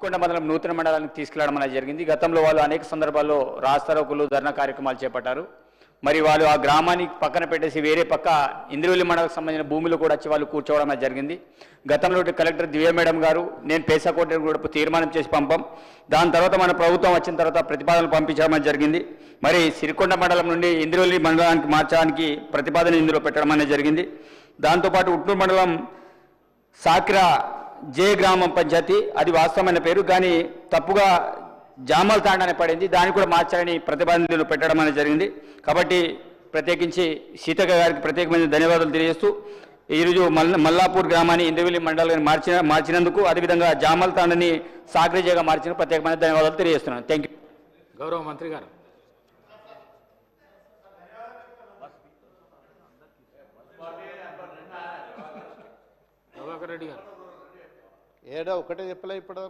సిరికొండ మండలం నూతన మండలానికి తీసుకెళ్లడం అనేది జరిగింది. గతంలో వాళ్ళు అనేక సందర్భాల్లో రాస్తారోకులు ధర్నా కార్యక్రమాలు చేపట్టారు. మరి వాళ్ళు ఆ గ్రామానికి పక్కన పెట్టేసి వేరే పక్క ఇంద్రవెల్లి మండలకు సంబంధించిన భూమిలో కూడా వచ్చి వాళ్ళు కూర్చోవడం అనేది జరిగింది. గతంలో కలెక్టర్ దివ్య మేడం గారు నేను పేసాకోట కూడా తీర్మానం చేసి పంపాం. దాని తర్వాత మన ప్రభుత్వం వచ్చిన తర్వాత ప్రతిపాదనలు పంపించడం అనేది జరిగింది. మరి సిరికొండ మండలం నుండి ఇంద్రవెల్లి మండలానికి మార్చడానికి ప్రతిపాదన ఇందులో పెట్టడం అనేది జరిగింది. దాంతోపాటు ఉట్నూరు మండలం సాక్రా జే గ్రామం పంచాయతీ అది వాస్తవమైన పేరు, కానీ తప్పుగా జామల్ తాండ అని పడింది. దాన్ని కూడా మార్చాలని ప్రతిపాదనలు పెట్టడం అనేది జరిగింది. కాబట్టి ప్రత్యేకించి సీతక్క గారికి ప్రత్యేకమైన ధన్యవాదాలు తెలియజేస్తూ ఈరోజు మల్లాపూర్ గ్రామాన్ని ఇంద్రవెల్లి మండలాన్ని మార్చినందుకు, అదేవిధంగా జామల్ తాండని సాగ్రేజేగా మార్చిన ప్రత్యేకమైన ధన్యవాదాలు తెలియజేస్తున్నాను. Thank you. గౌరవ మంత్రి గారు. ప్రభాకర్ రెడ్డి గారు. ఏడో ఒకటే చెప్పలే ఇప్పుడు